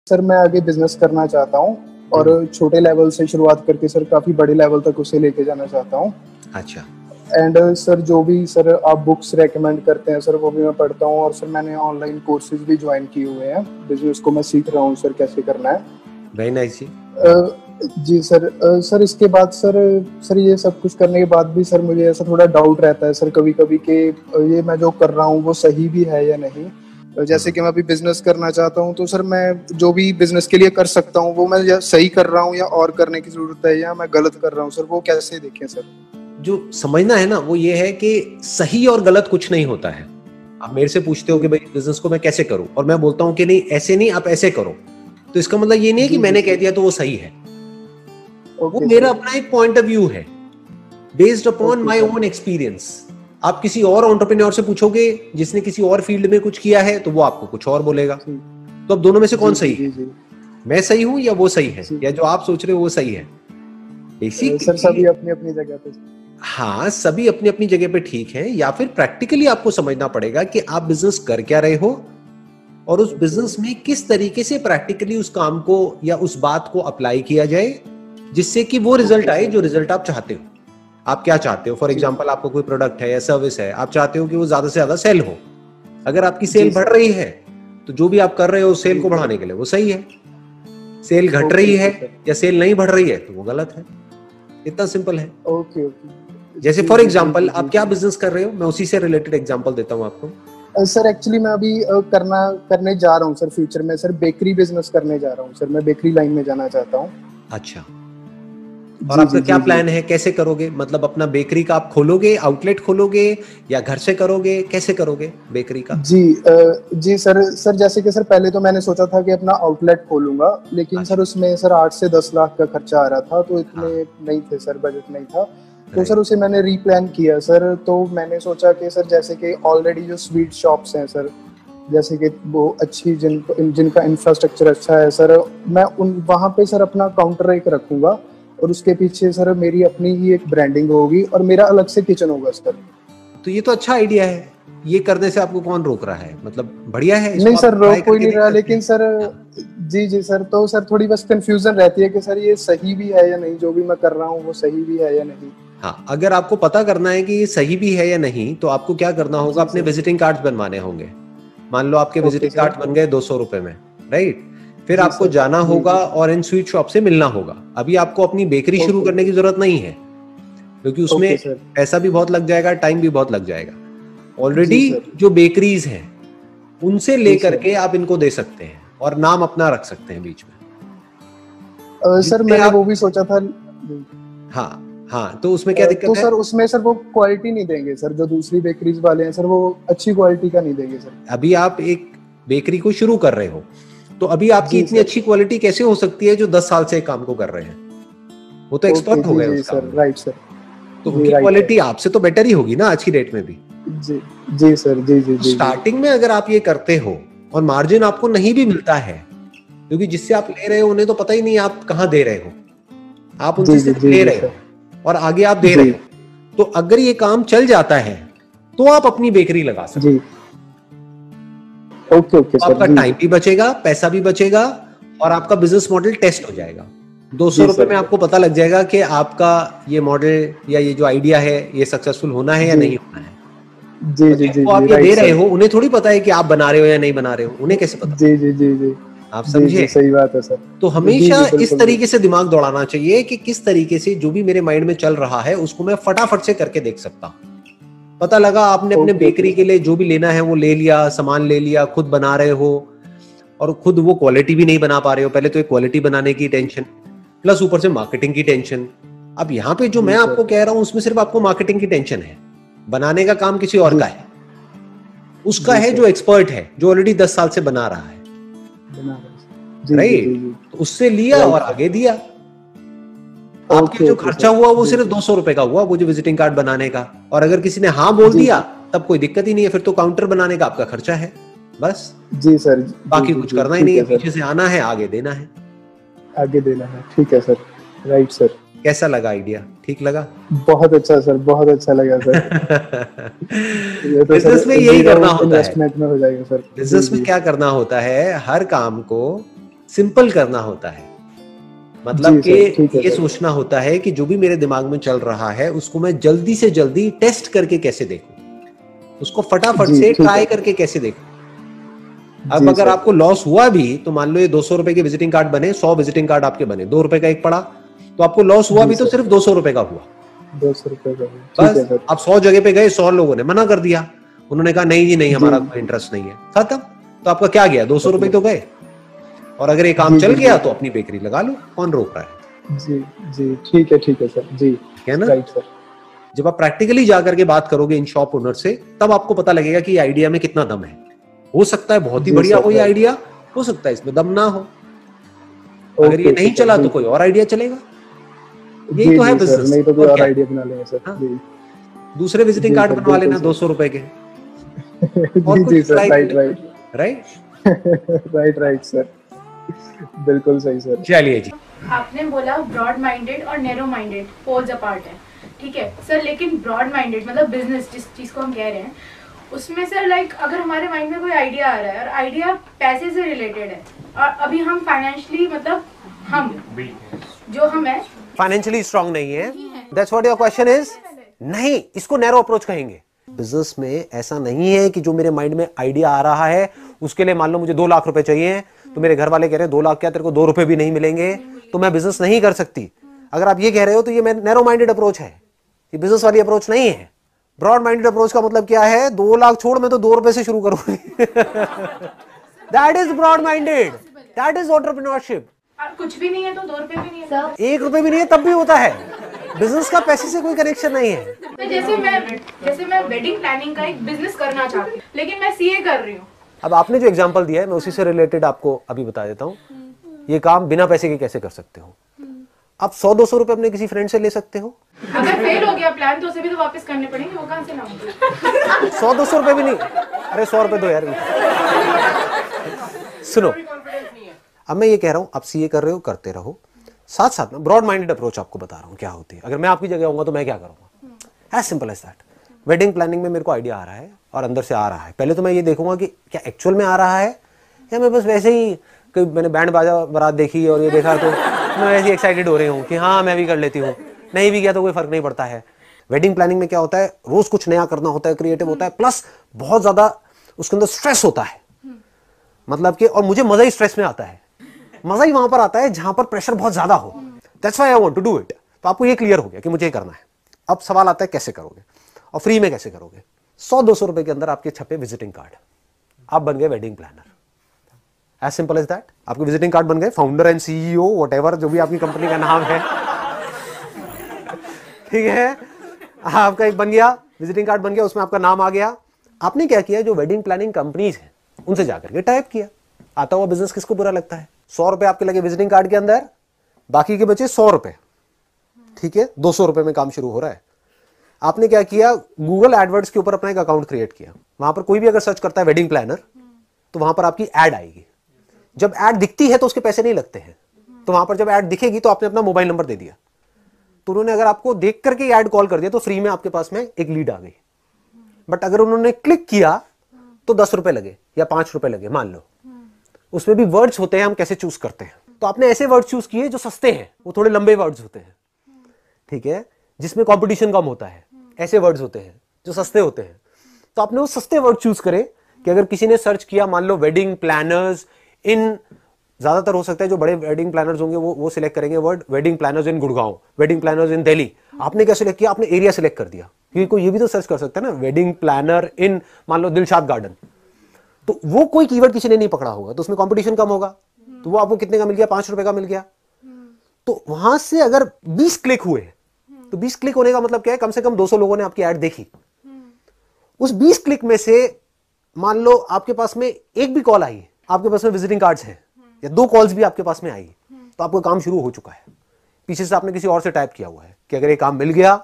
Sir मैं आगे business करना चाहता हूँ और छोटे लेवल से शुरुआत करके सर काफी बड़े लेवल तक उसे लेके जाना चाहता हूँ। अच्छा। एंड सर जो भी सर आप बुक्स रेकमेंड करते हैं सर वो भी मैं पढ़ता हूँ, और सर मैंने ऑनलाइन कोर्सेज भी ज्वाइन किए हुए हैं। बिजनेस को मैं सीख रहा हूँ सर कैसे करना है। वेरी नाइस जी। जी सर। सर इसके बाद सर ये सब कुछ करने के बाद भी सर मुझे ऐसा थोड़ा डाउट रहता है सर कभी कभी कि ये मैं जो कर रहा हूँ वो सही भी है या नहीं। जैसे कि मैं अभी बिजनेस करना चाहता हूँ, तो सर मैं जो भी बिजनेस के लिए कर सकता हूँ वो मैं सही कर रहा हूँ या और करने की जरूरत है, या मैं गलत कर रहा हूँ सर, वो कैसे देखें सर? जो समझना है ना वो ये है कि सही और गलत कुछ नहीं होता है। आप मेरे से पूछते हो कि भाई बिजनेस को मैं कैसे करूं, और मैं बोलता हूं कि नहीं ऐसे नहीं, आप ऐसे करो, तो इसका मतलब ये नहीं है कि मैंने कह दिया तो वो सही है। वो मेरा अपना एक पॉइंट ऑफ व्यू है based upon my own experience. आप किसी और एंटरप्रेन्योर से पूछोगे जिसने किसी और फील्ड में कुछ किया है तो वो आपको कुछ और बोलेगा। तो अब दोनों में से कौन सही है? मैं सही हूं या वो सही है, या जो आप सोच रहे हो वो सही है? सर सभी अपनी अपनी जगह पे। हाँ, सभी अपनी अपनी जगह पे ठीक है। या फिर प्रैक्टिकली आपको समझना पड़ेगा कि आप बिजनेस कर क्या रहे हो, और उस बिजनेस में किस तरीके से प्रैक्टिकली उस काम को या उस बात को अप्लाई किया जाए जिससे कि वो रिजल्ट आए जो रिजल्ट आप चाहते हो। आप क्या चाहते हो? फॉर एग्जांपल आपको कोई प्रोडक्ट है या सर्विस है, आप चाहते हो कि वो ज्यादा से ज्यादा सेल हो। अगर आपकी सेल बढ़ रही है तो जो भी आप कर रहे हो सेल को बढ़ाने के लिए वो सही है। सेल घट रही है या सेल नहीं बढ़ रही है तो वो गलत है। इतना सिंपल है। ओके। जैसे फॉर एग्जांपल आप क्या बिजनेस कर रहे हो, मैं उसी से रिलेटेड एग्जांपल देता हूं आपको। सर एक्चुअली मैं अभी करने जा रहा हूँ सर, फ्यूचर में सर बेकरी बिजनेस करने जा रहा हूँ सर, मैं बेकरी लाइन में जाना चाहता हूँ। अच्छा, और आपका क्या प्लान है, कैसे करोगे? मतलब अपना बेकरी का आप खोलोगे, आउटलेट खोलोगे, या घर से करोगे, कैसे करोगे बेकरी का? जी सर जैसे कि सर पहले तो मैंने सोचा था कि अपना आउटलेट खोलूंगा, लेकिन सर उसमें सर 8 से 10 लाख का खर्चा आ रहा था, तो इतने नहीं थे सर, बजट नहीं था। तो सर उसे मैंने रीप्लान किया सर। तो मैंने सोचा कि सर जैसे कि ऑलरेडी जो स्वीट शॉप्स हैं सर, जैसे कि वो अच्छी जिनका इंफ्रास्ट्रक्चर अच्छा है सर, मैं वहाँ पे सर अपना काउंटर एक रखूंगा, और उसके पीछे सर मेरी अपनी ही एक ब्रांडिंग होगी और मेरा अलग से किचन होगा सर। तो ये तो अच्छा आइडिया है। ये करने से आपको कौन रोक रहा है? मतलब बढ़िया है। नहीं सर, रोक कोई नहीं रहा, लेकिन सर जी सर, तो सर थोड़ी बस कंफ्यूजन रहती है कि सर ये सही भी है या नहीं, जो भी मैं कर रहा हूँ वो सही भी है या नहीं। हाँ, अगर आपको पता करना है कि ये सही भी है या नहीं, तो आपको क्या करना होगा, अपने विजिटिंग कार्ड्स बनवाने होंगे। मान लो आपके विजिटिंग कार्ड बन गए 200 रुपए में, राइट? फिर आपको जाना होगा और इन स्वीट शॉप से मिलना होगा। अभी आपको अपनी बेकरी शुरू करने की जरूरत नहीं है, क्योंकि उसमें पैसा भी बहुत लग जाएगा, टाइम भी बहुत लग जाएगा। ऑलरेडी जो बेकरीज हैं उनसे लेकर के आप इनको दे सकते हैं और नाम अपना रख सकते हैं बीच में। सर मैंने वो भी सोचा था। हाँ, तो उसमें क्या दिक्कत है? तो सर उसमें सर वो क्वालिटी नहीं देंगे सर, जो दूसरी बेकरीज वाले हैं सर, वो अच्छी क्वालिटी का नहीं देंगे सर। अभी आप एक बेकरी को शुरू कर रहे हो, तो अभी आपकी इतनी अच्छी क्वालिटी कैसे हो सकती है जो 10 साल से काम को कर रहे हैं? वो तो एक्सपर्ट हो गए उस काम में। Right sir. तो उनकी क्वालिटी आपसे तो बेटर ही होगी ना आज की डेट में भी। जी सर। जी। स्टार्टिंग में अगर आप ये करते हो और मार्जिन आपको नहीं भी मिलता है, क्योंकि जिससे आप ले रहे हो उन्हें तो पता ही नहीं आप कहाँ दे रहे हो, आप उनसे सिर्फ ले रहे हो और आगे आप दे रहे हो। तो अगर ये काम चल जाता है तो आप अपनी बेकरी लगा सकते हो। Okay sir. आपका टाइम भी बचेगा, पैसा भी बचेगा, और आपका बिजनेस मॉडल टेस्ट हो जाएगा। 200 रुपए में आपको पता लग जाएगा कि आपका ये मॉडल या ये जो आइडिया है ये सक्सेसफुल होना है या नहीं होना है। जी। आप ये दे रहे हो, उन्हें थोड़ी पता है कि आप बना रहे हो या नहीं बना रहे हो, उन्हें कैसे पता? जी। आप समझे? सही बात है सर। तो हमेशा इस तरीके से दिमाग दौड़ाना चाहिए कि किस तरीके से जो भी मेरे माइंड में चल रहा है उसको मैं फटाफट से करके देख सकता हूँ। पता लगा आपने अपने बेकरी के लिए जो भी लेना है वो ले लिया, सामान ले लिया, खुद बना रहे हो, और खुद वो क्वालिटी भी नहीं बना पा रहे हो। पहले तो एक क्वालिटी बनाने की टेंशन, प्लस ऊपर से मार्केटिंग की टेंशन। अब यहाँ पे जो मैं आपको कह रहा हूँ उसमें सिर्फ आपको मार्केटिंग की टेंशन है, बनाने का काम किसी और का है। उसका है जो एक्सपर्ट है, जो ऑलरेडी 10 साल से बना रहा है, राइट? तो उससे लिया और आगे दिया। आपके जो खर्चा हुआ वो सिर्फ 200 रुपए का हुआ, वो जो विजिटिंग कार्ड बनाने का। और अगर किसी ने हाँ बोल दिया तब कोई दिक्कत ही नहीं है, फिर तो काउंटर बनाने का आपका खर्चा है बस। जी सर। बाकी कुछ करना ही नहीं है, पीछे से आना है, आगे देना है। ठीक है सर। Right sir. कैसा लगा आइडिया? ठीक लगा? बहुत अच्छा सर, बहुत अच्छा लगा सर। बिजनेस में यही करना होता है। इन्वेस्टमेंट में हो जाएगा सर। बिजनेस में क्या करना होता है, हर काम को सिंपल करना होता है। मतलब कि ये सोचना होता है कि जो भी मेरे दिमाग में चल रहा है उसको मैं जल्दी से जल्दी टेस्ट करके कैसे देखूं, उसको फटाफट से ट्राई करके कैसे देखूं। अब अगर आपको लॉस हुआ भी तो मान लो ये 200 रुपए के विजिटिंग कार्ड बने, 100 विजिटिंग कार्ड आपके बने, 2 रुपए का एक पड़ा, तो आपको लॉस हुआ भी तो सिर्फ 200 रुपए का हुआ, 200 रुपए का। बस आप 100 जगह पे गए, 100 लोगों ने मना कर दिया, उन्होंने कहा नहीं जी नहीं, हमारा कोई इंटरेस्ट नहीं है, खत्म। तो आपका क्या गया, 200 रुपए तो गए। और अगर ये काम चल गया तो अपनी बेकरी लगा लो, कौन रोक रहा है। जी जी, ठीक है सर जी, है ना। Right sir. जब आप प्रैक्टिकली जाकर के बात करोगे इन शॉप ओनर से, तब आपको पता लगेगा कि आइडिया में कितना दम है। हो सकता है बहुत ही बढ़िया हो ये आइडिया, हो सकता है इसमें दम ना हो। अगर ये नहीं चला तो कोई और आइडिया चलेगा। यही तो है बिजनेस, नहीं तो कोई और आइडिया बना लेंगे सर। दूसरे विजिटिंग कार्ड बनवा लेना 200 रुपए के। जी सर, राइट राइट सर, बिल्कुल सही सर। चलिए जी, आपने बोला ब्रॉड माइंडेड और नैरो माइंडेड पोल्स अपार्ट है, ठीक है सर, लेकिन ब्रॉड माइंडेड मतलब बिजनेस जिस चीज को हम कह रहे हैं उसमें सर लाइक अगर हमारे माइंड में कोई आइडिया आ रहा है और आइडिया पैसे से रिलेटेड है और अभी हम फाइनेंशियली मतलब हम है फाइनेंशियली स्ट्रांग नहीं है, that's what your question is. नहीं, इसको नैरो अप्रोच कहेंगे। बिजनेस में ऐसा नहीं है कि जो मेरे माइंड में आइडिया आ रहा है उसके लिए मान लो मुझे 2 लाख रुपए चाहिए, तो मेरे घर वाले कह रहे हैं 2 लाख क्या, तेरे को 2 रुपए भी नहीं मिलेंगे तो मैं बिजनेस नहीं कर सकती। अगर आप ये कह रहे हो तो ये नैरो माइंडेड अप्रोच है, ये बिजनेस वाली अप्रोच नहीं है। ब्रॉड माइंडेड अप्रोच का मतलब क्या है, 2 लाख छोड़ मैं तो 2 रुपए से शुरू करूंगी। That is broad minded, that is entrepreneurship. कुछ भी नहीं है तो 2 रुपए भी नहीं है, 1 रुपए भी नहीं है तब भी होता है। बिजनेस का पैसे से कोई कनेक्शन नहीं है। तो जैसे मैं वेडिंग प्लानिंग का एक बिजनेस करना चाहती हूँ लेकिन मैं सीए कर रही हूँ। अब आपने जो एग्जांपल दिया है मैं उसी से रिलेटेड आपको अभी बता देता हूँ। ये काम बिना पैसे के कैसे कर सकते हो। आप 100-200 रुपए अपने किसी फ्रेंड से ले सकते हो। अगर फेल हो गया प्लान तो उसे भी तो वापस करने पड़ेंगे, वो कहां से लाऊंगी। 100-200 रुपए भी नहीं, अरे 100 रुपए दो यार। सुनो, अब मैं ये कह रहा हूं आप सीए कर रहे हो, करते रहो, साथ साथ में ब्रॉड माइंडेड अप्रोच आपको बता रहा हूं क्या होती है। अगर मैं आपकी जगह होऊंगा तो मैं क्या करूंगा, as simple as that. Wedding planning में मेरे को आइडिया आ रहा है और अंदर से आ रहा है, पहले तो मैं ये देखूंगा कि क्या एक्चुअल में आ रहा है या मैं बस वैसे ही कि मैंने बैंड बाजा बारात देखी और ये देखा तो मैं वैसे एक्साइटेड हो रही हूँ कि हाँ मैं भी कर लेती हूँ, नहीं भी किया तो कोई फर्क नहीं पड़ता है। वेडिंग प्लानिंग में क्या होता है, रोज कुछ नया करना होता है, क्रिएटिव होता है, प्लस बहुत ज्यादा उसके अंदर स्ट्रेस होता है। मतलब कि और मुझे मजा ही स्ट्रेस में आता है, मजा ही वहां पर आता है जहां पर प्रेशर बहुत ज्यादा हो। That's why I want to do it. तो आपको ये क्लियर हो गया कि मुझे ये करना है। अब सवाल आता है कैसे करोगे और फ्री में कैसे करोगे। 100-200 रुपए के अंदर आपके छपे विजिटिंग कार्ड, आप बन गए wedding planner. As simple as that. आपके विजिटिंग कार्ड बन गए, फाउंडर एंड सीईओ व्हाटएवर जो भी आपकी कंपनी का नाम है, ठीक है, आपका एक बन गया विजिटिंग कार्ड, बन गया, उसमें आपका नाम आ गया। आपने क्या किया, जो वेडिंग प्लानिंग कंपनीज है उनसे जाकर के टाइप किया। आता हुआ बिजनेस किसको बुरा लगता है। 100 रुपए आपके लगे विजिटिंग कार्ड के अंदर, बाकी के बचे 100 रुपए, ठीक है, 200 रुपए में काम शुरू हो रहा है। आपने क्या किया, गूगल एडवर्ड्स के ऊपर अपना एक अकाउंट क्रिएट किया। वहां पर कोई भी अगर सर्च करता है वेडिंग प्लानर तो वहां पर आपकी एड आएगी। जब एड दिखती है तो उसके पैसे नहीं लगते हैं, तो वहां पर जब एड दिखेगी तो आपने अपना मोबाइल नंबर दे दिया, तो उन्होंने अगर आपको देख करके ऐड कॉल कर दिया तो फ्री में आपके पास में एक लीड आ गई। बट अगर उन्होंने क्लिक किया तो 10 रुपए लगे या 5 रुपए लगे मान लो। उसमें भी वर्ड्स होते हैं, हम कैसे चूज करते हैं। तो आपने ऐसे वर्ड चूज किए जो सस्ते हैं, वो थोड़े लंबे वर्ड्स होते हैं, ठीक है, जिसमें कंपटीशन कम होता है। ऐसे वर्ड्स होते हैं जो सस्ते होते हैं। तो आपने वो सस्ते वर्ड चूज करे कि अगर किसी ने सर्च किया मान लो वेडिंग प्लानर्स इन, ज्यादातर हो सकता है जो बड़े वेडिंग प्लानर्स होंगे वो सिलेक्ट करेंगे वर्ड वेडिंग प्लानर्स इन गुड़गांव, वेडिंग प्लानर्स इन दिल्ली। आपने क्या सिलेक्ट किया, आपने एरिया सिलेक्ट कर दिया, क्योंकि कोई ये भी तो सर्च कर सकता है ना, वेडिंग प्लानर इन मान लो दिलशाद गार्डन। तो वो कोई कीवर्ड किसी ने नहीं पकड़ा होगा, तो उसमें कंपटीशन कम होगा, तो वो आपको कितने का मिल गया, 5 रुपए का मिल गया। तो वहां से अगर 20 क्लिक हुए तो 20 क्लिक होने का मतलब क्या है, कम से कम 200 लोगों ने आपकी ऐड देखी। उस 20 क्लिक में से मान लो आपके पास में एक भी कॉल आई, आपके पास में विजिटिंग कार्ड्स हैं या 2 कॉल्स भी आपके पास में आई, तो आपका काम शुरू हो चुका है। पीछे से आपने किसी और से टाइप किया हुआ है कि अगर ये काम मिल गया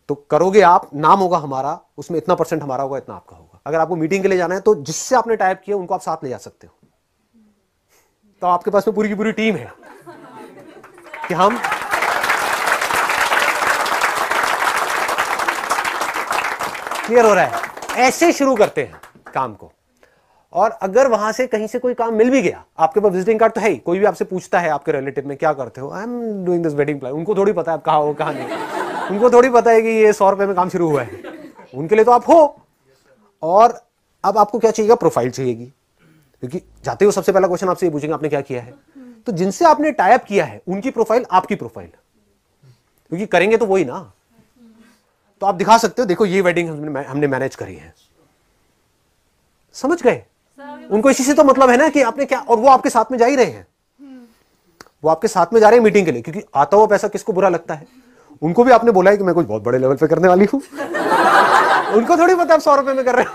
तो करोगे आप, नाम होगा हमारा, उसमें इतना % हमारा होगा, इतना आपका होगा। अगर आपको मीटिंग के लिए जाना है तो जिससे आपने टाइप किया उनको आप साथ ले जा सकते हो। तो आपके पास में पूरी की पूरी टीम है कि हम क्लियर हो रहा है, ऐसे शुरू करते हैं काम को। और अगर वहां से कहीं से कोई काम मिल भी गया, आपके पास विजिटिंग कार्ड तो है ही, कोई भी आपसे पूछता है आपके रिलेटिव में क्या करते हो, I am doing this wedding plan, उनको थोड़ी पता है आप कहाँ हो कहाँ नहीं, उनको थोड़ी पता है कि ये 100 रुपए में काम शुरू हुआ है, उनके लिए तो आप हो। और अब आपको क्या चाहिएगा, प्रोफाइल चाहिएगी, क्योंकि जाते हो सबसे पहला क्वेश्चन आपसे ये पूछेंगे आपने क्या किया है, तो जिनसे आपने टाई अप किया है उनकी प्रोफाइल आपकी प्रोफाइल, क्योंकि करेंगे तो वही ना, तो आप दिखा सकते हो देखो ये वेडिंग हमने मैनेज करी है, समझ गए। उनको इसी से तो मतलब है ना कि आपने क्या, और वो आपके साथ में जा ही रहे हैं, वो आपके साथ में जा रहे हैं मीटिंग के लिए, क्योंकि आता हुआ पैसा किसको बुरा लगता है, उनको भी आपने बोला है कि मैं कुछ बहुत बड़े लेवल पे करने वाली हूं उनको थोड़ी पता आप 100 रुपए में कर रहे हैं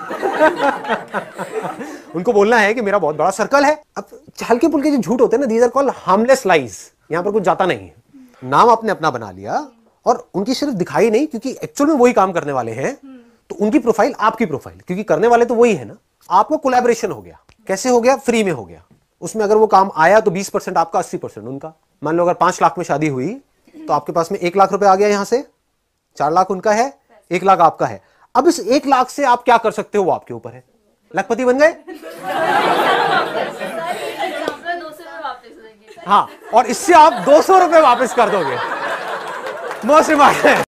उनको बोलना है कि मेरा बहुत बड़ा सर्कल है। अब हल्के फुल्के जो झूठ होते हैं ना, these are called harmless lies, यहां पर कुछ जाता नहीं है, नाम आपने अपना बना लिया और उनकी सिर्फ दिखाई नहीं, क्योंकि एक्चुअल में वही काम करने वाले हैं, तो उनकी प्रोफाइल आपकी प्रोफाइल, क्योंकि करने वाले तो वही है ना। आपको कोलैबोरेशन हो गया, कैसे हो गया, फ्री में हो गया, उसमें अगर वो काम आया तो 20% आपका, 80% उनका। मान लो अगर 5 लाख में शादी हुई तो आपके पास में 1 लाख रुपए आ गया, यहां से 4 लाख उनका है, 1 लाख आपका है। अब इस 1 लाख से आप क्या कर सकते हो वो आपके ऊपर है, लखपति बन गए हाँ, और इससे आप 200 रुपए वापस कर दोगे, मोस्ट इम्पॉर्टेंट।